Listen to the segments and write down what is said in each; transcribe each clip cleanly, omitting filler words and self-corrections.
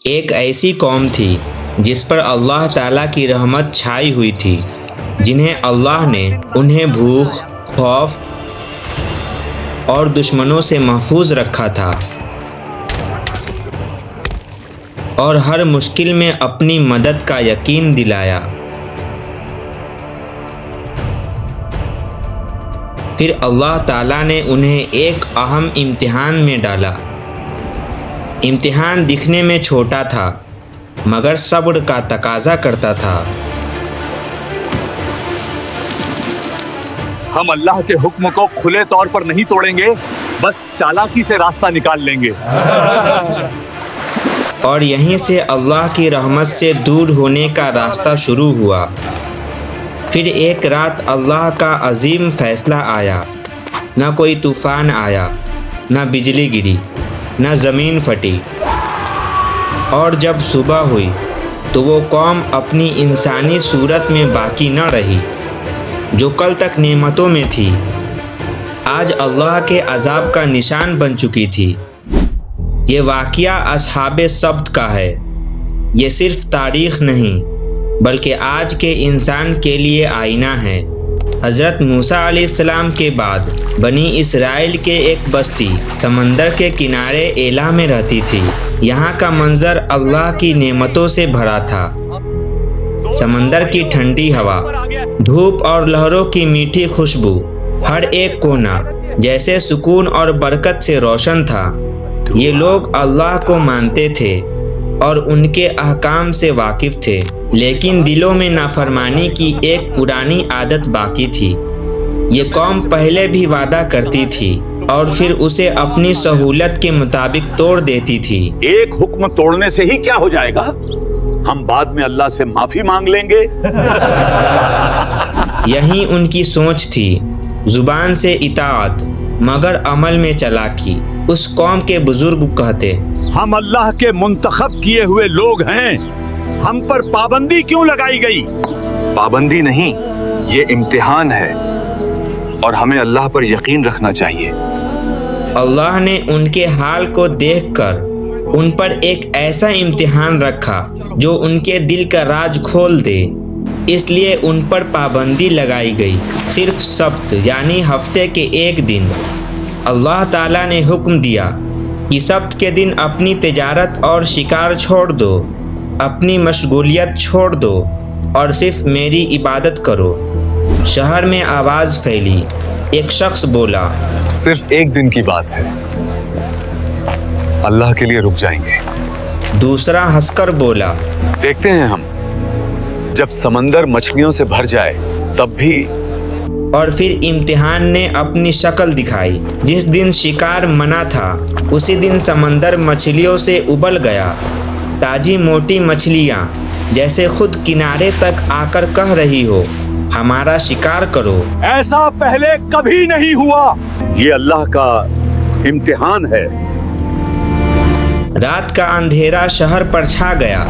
ایک ایسی قوم تھی جس پر اللہ تعالیٰ کی رحمت چھائی ہوئی تھی، جنہیں اللہ نے انہیں بھوک، خوف اور دشمنوں سے محفوظ رکھا تھا، اور ہر مشکل میں اپنی مدد کا یقین دلایا۔ پھر اللہ تعالیٰ نے انہیں ایک اہم امتحان میں ڈالا۔ امتحان دکھنے میں چھوٹا تھا، مگر صبر کا تقاضا کرتا تھا۔ ہم اللہ کے حکم کو کھلے طور پر نہیں توڑیں گے، بس چالاکی سے راستہ نکال لیں گے۔ اور یہیں سے اللہ کی رحمت سے دور ہونے کا راستہ شروع ہوا۔ پھر ایک رات اللہ کا عظیم فیصلہ آیا۔ نہ کوئی طوفان آیا، نہ بجلی گری، نہ زمین پھٹی، اور جب صبح ہوئی تو وہ قوم اپنی انسانی صورت میں باقی نہ رہی جو کل تک نعمتوں میں تھی، آج اللہ کے عذاب کا نشان بن چکی تھی۔ یہ واقعہ اصحاب سبت کا ہے۔ یہ صرف تاریخ نہیں بلکہ آج کے انسان کے لیے آئینہ ہے۔ حضرت موسیٰ علیہ السلام کے بعد بنی اسرائیل کے ایک بستی سمندر کے کنارے ایلا میں رہتی تھی۔ یہاں کا منظر اللہ کی نعمتوں سے بھرا تھا۔ سمندر کی ٹھنڈی ہوا، دھوپ اور لہروں کی میٹھی خوشبو، ہر ایک کونا جیسے سکون اور برکت سے روشن تھا۔ یہ لوگ اللہ کو مانتے تھے اور ان کے احکام سے واقف تھے، لیکن دلوں میں نافرمانی کی ایک پرانی عادت باقی تھی۔ یہ قوم پہلے بھی وعدہ کرتی تھی اور پھر اسے اپنی سہولت کے مطابق توڑ دیتی تھی۔ ایک حکم توڑنے سے ہی کیا ہو جائے گا؟ ہم بعد میں اللہ سے معافی مانگ لیں گے۔ یہی ان کی سوچ تھی، زبان سے اطاعت مگر عمل میں چالاکی۔ اس قوم کے بزرگ کہتے، ہم اللہ کے منتخب کیے ہوئے لوگ ہیں، ہم پر پابندی کیوں لگائی گئی؟ پابندی نہیں، یہ امتحان ہے، اور ہمیں اللہ پر یقین رکھنا چاہیے۔ اللہ نے ان کے حال کو دیکھ کر ان پر ایک ایسا امتحان رکھا جو ان کے دل کا راز کھول دے، اس لیے ان پر پابندی لگائی گئی۔ صرف سبت یعنی ہفتے کے ایک دن اللہ تعالیٰ نے حکم دیا کہ سبت کے دن اپنی تجارت اور شکار چھوڑ دو، اپنی مشغولیت چھوڑ دو اور صرف میری عبادت کرو۔ شہر میں آواز پھیلی، ایک شخص بولا، صرف ایک دن کی بات ہے، اللہ کے لیے رک جائیں گے۔ دوسرا ہنس کر بولا، دیکھتے ہیں ہم جب سمندر مچھلیوں سے بھر جائے تب بھی۔ اور پھر امتحان نے اپنی شکل دکھائی۔ جس دن شکار منع تھا اسی دن سمندر مچھلیوں سے ابل گیا۔ تازی موٹی مچھلیاں جیسے خود کنارے تک آ کر کہہ رہی ہو، ہمارا شکار کرو۔ ایسا پہلے کبھی نہیں ہوا۔ یہ اللہ کا امتحان ہے۔ رات کا اندھیرا شہر پر چھا گیا۔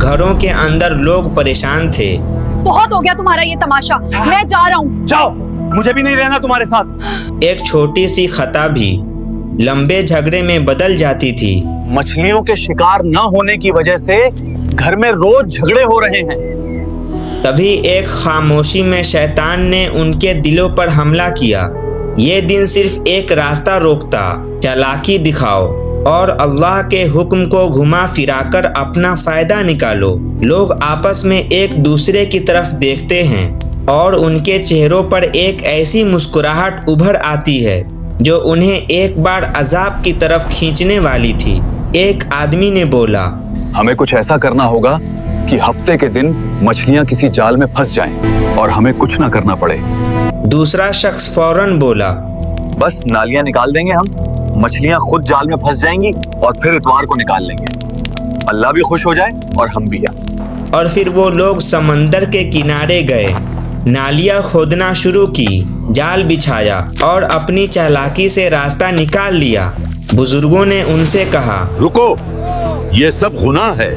گھروں کے اندر لوگ پریشان تھے۔ بہت ہو گیا تمہارا یہ تماشا، میں جا رہا ہوں۔ جاؤ، مجھے بھی نہیں رہنا تمہارے ساتھ۔ ایک چھوٹی سی خطا بھی لمبے جھگڑے میں بدل جاتی تھی۔ مچھلیوں کے شکار نہ ہونے کی وجہ سے گھر میں روز جھگڑے ہو رہے ہیں۔ تبھی ایک خاموشی میں شیطان نے ان کے دلوں پر حملہ کیا۔ یہ دن صرف ایک راستہ روکتا، چالاکی دکھاؤ اور اللہ کے حکم کو گھما پھرا کر اپنا فائدہ نکالو۔ لوگ آپس میں ایک دوسرے کی طرف دیکھتے ہیں اور ان کے چہروں پر ایک ایسی مسکراہٹ ابھر آتی ہے جو انہیں ایک بار عذاب کی طرف کھینچنے والی تھی۔ ایک آدمی نے بولا، ہمیں کچھ ایسا کرنا ہوگا کہ ہفتے کے دن مچھلیاں کسی جال میں پھنس جائیں اور ہمیں کچھ نہ کرنا پڑے۔ دوسرا شخص فوراً بولا، بس نالیاں نکال دیں گے ہم، مچھلیاں خود جال میں پھنس جائیں گی اور پھر اتوار کو نکال لیں گے، اللہ بھی خوش ہو جائے اور ہم بھی۔ اور پھر وہ لوگ سمندر کے کنارے گئے، نالیاں کھودنا شروع کی، جال بچھایا اور اپنی چالاکی سے راستہ نکال لیا۔ بزرگوں نے ان سے کہا، رکو، یہ سب گناہ ہے،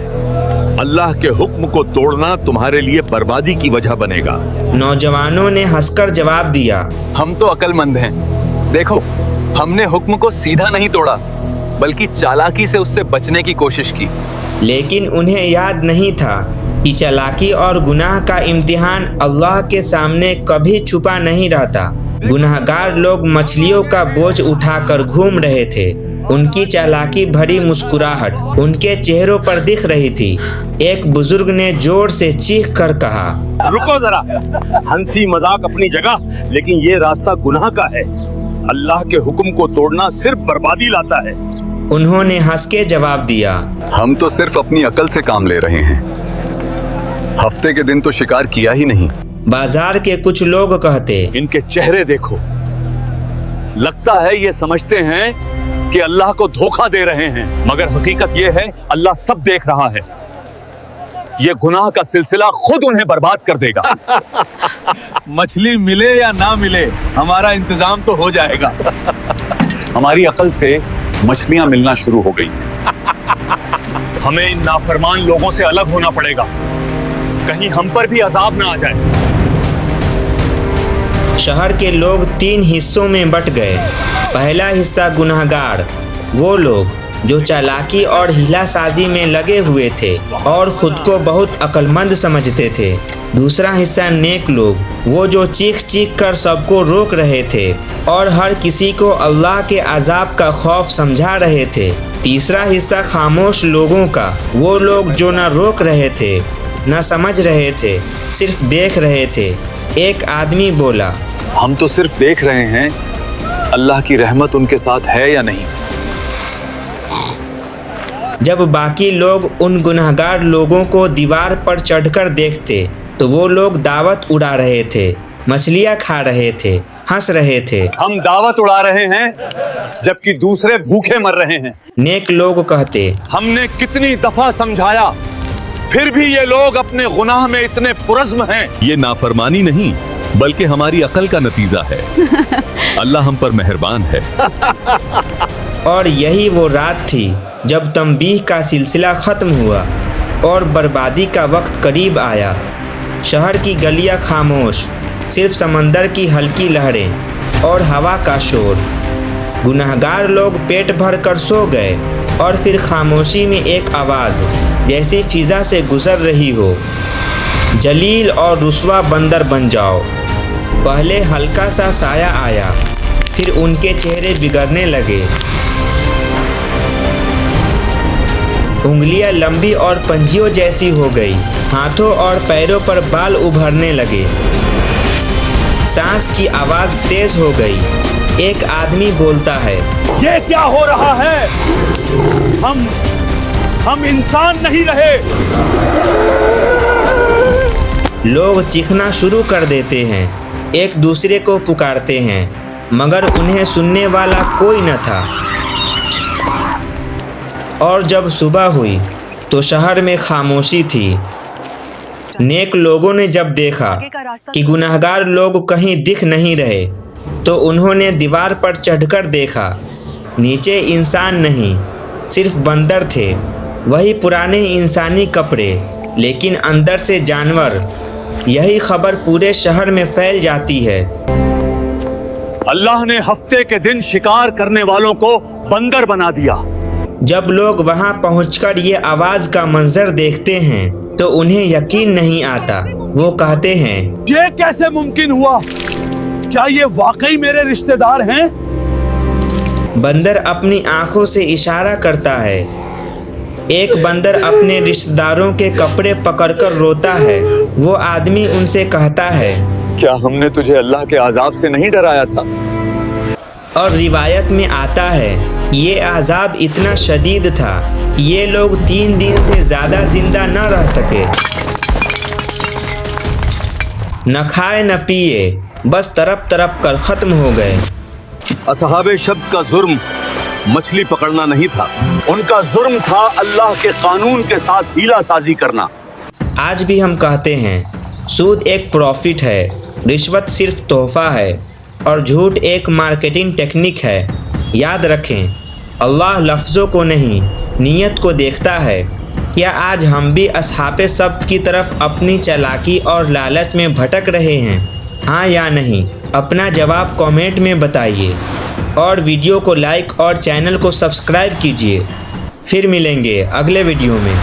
اللہ کے حکم کو توڑنا تمہارے لیے بربادی کی وجہ بنے گا۔ نوجوانوں نے ہنس کر جواب دیا، ہم تو عقل مند ہیں، دیکھو ہم نے حکم کو سیدھا نہیں توڑا بلکہ چالاکی سے اس سے بچنے کی کوشش کی۔ लेकिन उन्हें याद नहीं था कि चालाकी और गुनाह का इम्तिहान अल्लाह के सामने कभी छुपा नहीं रहता। गुनाहगार लोग मछलियों का बोझ उठाकर घूम रहे थे। उनकी चालाकी भरी मुस्कुराहट उनके चेहरों पर दिख रही थी। एक बुजुर्ग ने जोर से चीख कर कहा, रुको जरा, हंसी मजाक अपनी जगह, लेकिन ये रास्ता गुनाह का है। अल्लाह के हुक्म को तोड़ना सिर्फ बर्बादी लाता है। उन्होंने हंस के जवाब दिया, हम तो सिर्फ अपनी अकल से काम ले रहे हैं, हफ्ते के दिन तो शिकार किया ही नहीं। बाजार के कुछ लोग कहते, इनके चेहरे देखो, लगता है ये समझते हैं कि अल्लाह को धोखा दे रहे हैं, मगर हकीकत ये है अल्लाह सब देख रहा है। ये गुनाह का सिलसिला खुद उन्हें बर्बाद कर देगा। मछली मिले या ना मिले, हमारा इंतजाम तो हो जाएगा। हमारी अकल से मछलियां मिलना शुरू हो गई हैं। हमें इन नाफरमान लोगों से अलग होना पड़ेगा, कहीं हम पर भी अजाब ना आ जाए। शहर के लोग 3 हिस्सों में बट गए। पहला हिस्सा गुनाहगार, वो लोग जो चालाकी और हिलासाजी में लगे हुए थे और खुद को बहुत अक्लमंद समझते थे। दूसरा हिस्सा नेक लोग, वो जो चीख चीख कर सबको रोक रहे थे और हर किसी को अल्लाह के अजाब का खौफ समझा रहे थे। तीसरा हिस्सा खामोश लोगों का, वो लोग जो न रोक रहे थे न समझ रहे थे, सिर्फ देख रहे थे। एक आदमी बोला, हम तो सिर्फ देख रहे हैं, अल्लाह की रहमत उनके साथ है या नहीं। जब बाकी लोग उन गुनाहगार लोगों को दीवार पर चढ़कर देखते तो वो लोग दावत उड़ा रहे थे, मछलियाँ खा रहे थे, हंस रहे थे। हम दावत उड़ा रहे हैं जबकि दूसरे भूखे मर रहे हैं। नेक लोग कहते, हमने कितनी दफा समझाया, फिर भी ये लोग अपने गुनाह में इतने पुरज़्म हैं। ये नाफरमानी नहीं बल्कि हमारी अकल का नतीजा है। अल्लाह हम पर मेहरबान है। और यही वो रात थी जब तंबीह का सिलसिला खत्म हुआ और बर्बादी का वक्त करीब आया। शहर की गलियां खामोश, सिर्फ समंदर की हल्की लहरें और हवा का शोर। गुनाहगार लोग पेट भर कर सो गए और फिर खामोशी में एक आवाज़ जैसी फिजा से गुजर रही हो, जलील और रुस्वा बंदर बन जाओ। पहले हल्का सा साया आया, फिर उनके चेहरे बिगड़ने लगे। उंगलियां लंबी और पंजियों जैसी हो गई, हाथों और पैरों पर बाल उभरने लगे। सांस की आवाज तेज हो गई। एक आदमी बोलता है, ये क्या हो रहा है? हम इंसान नहीं रहे। लोग चीखना शुरू कर देते हैं, एक दूसरे को पुकारते हैं, मगर उन्हें सुनने वाला कोई न था। और जब सुबह हुई तो शहर में खामोशी थी। नेक लोगों ने जब देखा कि गुनाहगार लोग कहीं दिख नहीं रहे तो उन्होंने दीवार पर चढ़कर देखा। नीचे इंसान नहीं, सिर्फ बंदर थे, वही पुराने इंसानी कपड़े, लेकिन अंदर से जानवर। यही खबर पूरे शहर में फैल जाती है। अल्लाह ने हफ्ते के दिन शिकार करने वालों को बंदर बना दिया। जब लोग वहां पहुंचकर ये आवाज का मंजर देखते हैं तो उन्हें यकीन नहीं आता। वो कहते हैं, ये कैसे मुमकिन हुआ? क्या ये वाकई मेरे रिश्तेदार हैं? बंदर अपनी आंखों से इशारा करता है। एक बंदर अपने रिश्तेदारों के कपड़े पकड़कर रोता है। वो आदमी उनसे कहता है, क्या हमने तुझे अल्लाह के अजाब से नहीं डराया था? और रिवायत में आता है ये अजाब इतना शदीद था ये लोग 3 दिन से ज्यादा जिंदा न रह सके। न खाए न पिए, बस तरप तरप कर खत्म हो गए। असहाबे शब्द का जुर्म मछली पकड़ना नहीं था, उनका जुर्म था अल्लाह के कानून के साथ हीला साजी करना। आज भी हम कहते हैं सूद एक प्रॉफिट है, रिश्वत सिर्फ तोहफा है और झूठ एक मार्केटिंग टेक्निक है। याद रखें, अल्लाह लफ्ज़ों को नहीं नीयत को देखता है। क्या आज हम भी असहाबे शब्द की तरफ अपनी चालाकी और लालच में भटक रहे हैं? हाँ या नहीं? अपना जवाब कमेंट में बताइए और वीडियो को लाइक और चैनल को सब्सक्राइब कीजिए। फिर मिलेंगे अगले वीडियो में।